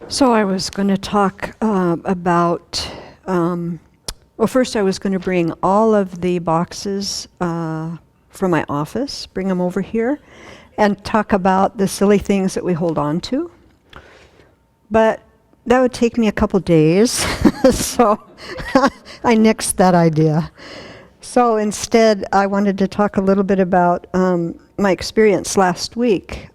So I was going to talk about, first I was going to bring all of the boxes from my office, bring them over here, and talk about the silly things that we hold on to. But that would take me a couple days, so I nixed that idea. So instead, I wanted to talk a little bit about my experience last week.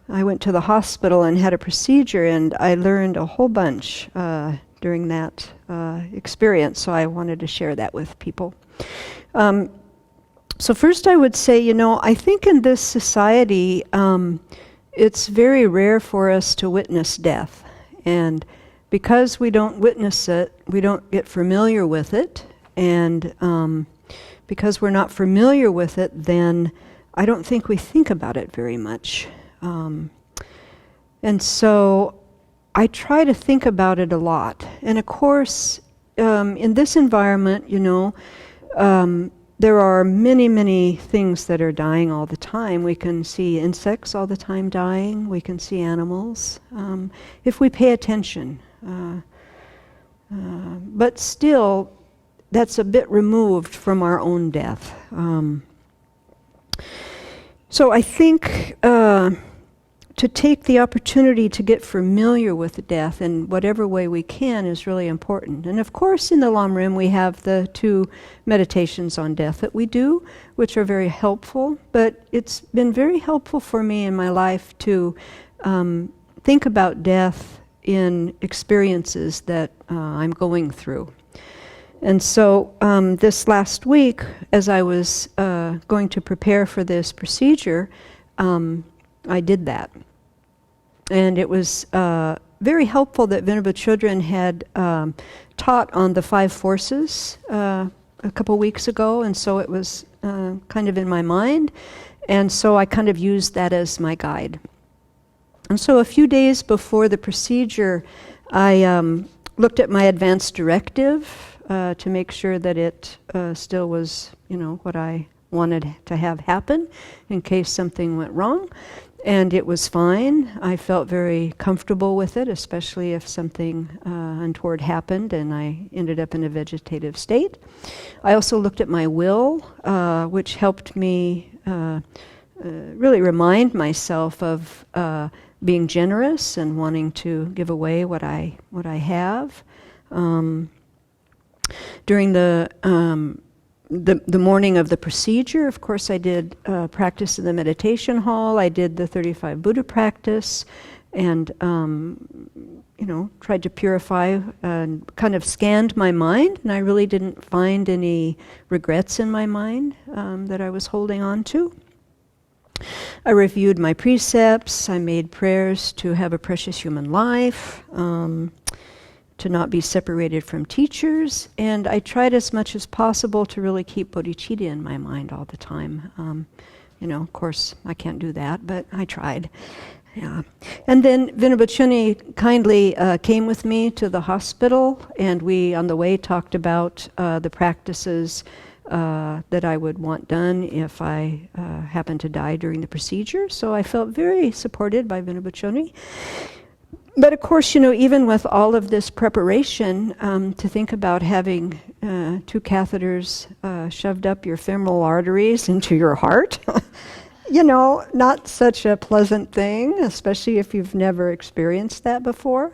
I went to the hospital and had a procedure, and I learned a whole bunch during that experience, so I wanted to share that with people. So first I would say, I think in this society, it's very rare for us to witness death. And because we don't witness it, we don't get familiar with it. And because we're not familiar with it, then I don't think we think about it very much. And so I try to think about it a lot. And of course, in this environment, there are many, many things that are dying all the time. We can see insects all the time dying. We can see animals, if we pay attention. But still, that's a bit removed from our own death. So I think to take the opportunity to get familiar with death in whatever way we can is really important. And of course, in the Lamrim, we have the 2 meditations on death that we do, which are very helpful. But it's been very helpful for me in my life to think about death in experiences that I'm going through. And so this last week, as I was going to prepare for this procedure, I did that. And it was very helpful that Venerable Children had taught on the 5 forces a couple weeks ago, and so it was kind of in my mind, and so I kind of used that as my guide. And so a few days before the procedure, I looked at my advance directive to make sure that it still was, what I wanted to have happen in case something went wrong. And it was fine. I felt very comfortable with it, especially if something untoward happened and I ended up in a vegetative state. I also looked at my will, which helped me really remind myself of being generous and wanting to give away what I have. During the morning of the procedure, of course, I did practice in the meditation hall. I did the 35 Buddha practice and, tried to purify and kind of scanned my mind. And I really didn't find any regrets in my mind that I was holding on to. I reviewed my precepts. I made prayers to have a precious human life, to not be separated from teachers, and I tried as much as possible to really keep bodhicitta in my mind all the time. Of course, I can't do that, but I tried. Yeah. And then Venerable Chuni kindly came with me to the hospital, and we, on the way, talked about the practices that I would want done if I happened to die during the procedure. So I felt very supported by Venerable Chuni. But of course, even with all of this preparation, to think about having 2 catheters shoved up your femoral arteries into your heart, not such a pleasant thing, especially if you've never experienced that before.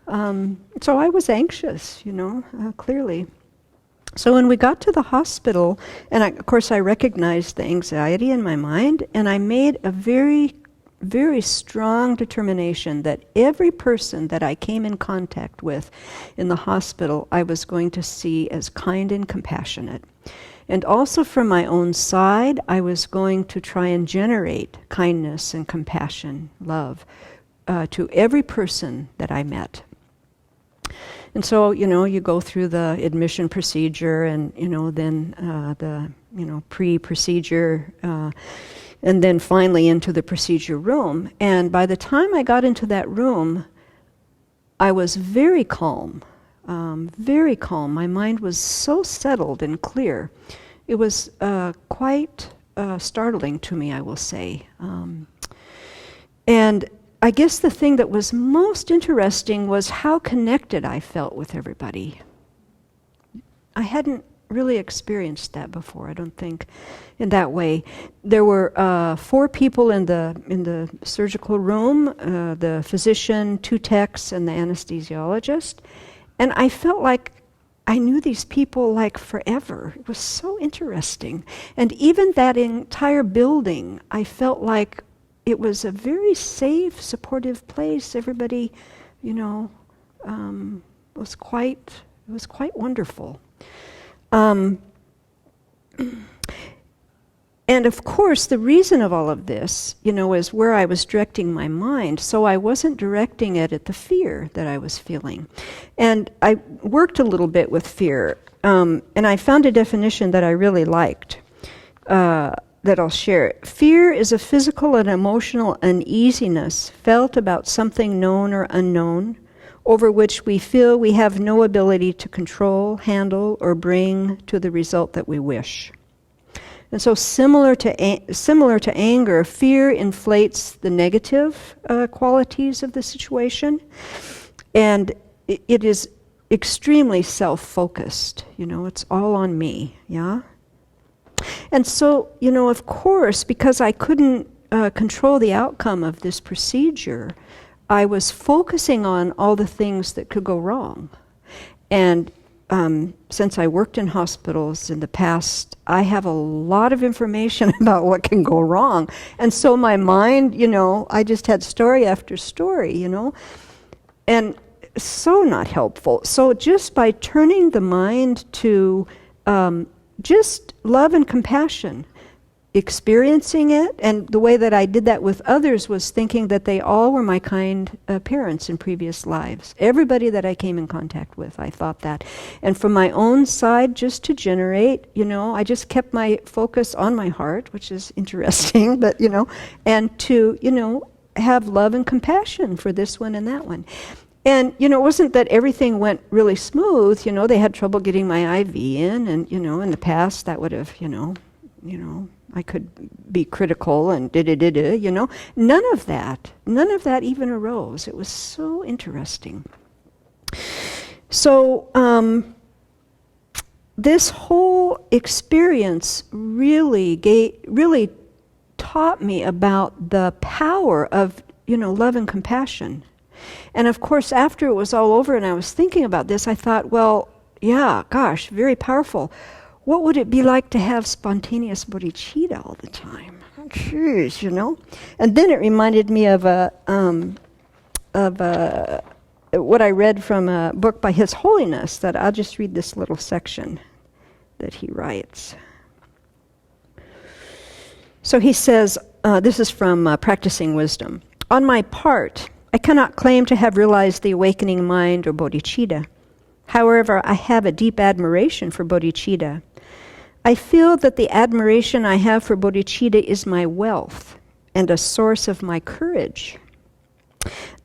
So I was anxious, clearly. So when we got to the hospital, and of course I recognized the anxiety in my mind, and I made a very strong determination that every person that I came in contact with in the hospital, I was going to see as kind and compassionate. And also from my own side, I was going to try and generate kindness and compassion, love, to every person that I met. And so, you go through the admission procedure and, then the, pre-procedure, and then finally into the procedure room. And by the time I got into that room, I was very calm, very calm. My mind was so settled and clear. It was quite startling to me, I will say. And I guess the thing that was most interesting was how connected I felt with everybody. I hadn't really experienced that before, I don't think, in that way. There were 4 people in the surgical room, the physician, 2 techs, and the anesthesiologist. And I felt like I knew these people like forever. It was so interesting. And even that entire building, I felt like it was a very safe, supportive place. Everybody, was quite wonderful. And of course, the reason of all of this, is where I was directing my mind. So I wasn't directing it at the fear that I was feeling. And I worked a little bit with fear, and I found a definition that I really liked, that I'll share. Fear is a physical and emotional uneasiness felt about something known or unknown, over which we feel we have no ability to control, handle, or bring to the result that we wish. And so similar to anger, fear inflates the negative qualities of the situation, and it is extremely self-focused. It's all on me, yeah? And so, of course, because I couldn't control the outcome of this procedure, I was focusing on all the things that could go wrong. And since I worked in hospitals in the past, I have a lot of information about what can go wrong. And so my mind, I just had story after story, and so not helpful. So just by turning the mind to just love and compassion, experiencing it, and the way that I did that with others was thinking that they all were my kind parents in previous lives. Everybody that I came in contact with, I thought that. And from my own side, just to generate, I just kept my focus on my heart, which is interesting, but, and to, have love and compassion for this one and that one. And, it wasn't that everything went really smooth. They had trouble getting my IV in, and, in the past that would have, I could be critical and None of that even arose. It was so interesting. So this whole experience really taught me about the power of, love and compassion. And of course, after it was all over and I was thinking about this, I thought, well, yeah, gosh, very powerful. What would it be like to have spontaneous bodhicitta all the time? Jeez, And then it reminded me of what I read from a book by His Holiness, that I'll just read this little section that he writes. So he says, this is from Practicing Wisdom. On my part, I cannot claim to have realized the awakening mind or bodhicitta. However, I have a deep admiration for bodhicitta. I feel that the admiration I have for bodhicitta is my wealth and a source of my courage.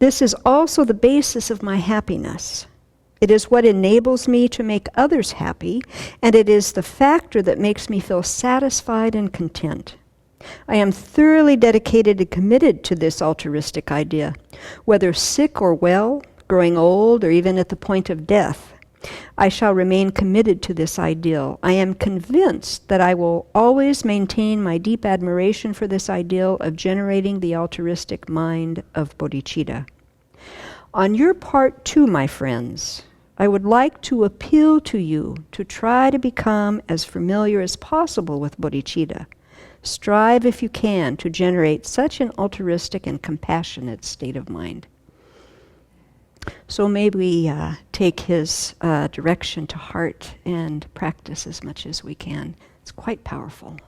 This is also the basis of my happiness. It is what enables me to make others happy, and it is the factor that makes me feel satisfied and content. I am thoroughly dedicated and committed to this altruistic idea, whether sick or well, growing old, or even at the point of death. I shall remain committed to this ideal. I am convinced that I will always maintain my deep admiration for this ideal of generating the altruistic mind of bodhicitta. On your part too, my friends, I would like to appeal to you to try to become as familiar as possible with bodhicitta. Strive, if you can, to generate such an altruistic and compassionate state of mind. So may we take his direction to heart and practice as much as we can. It's quite powerful.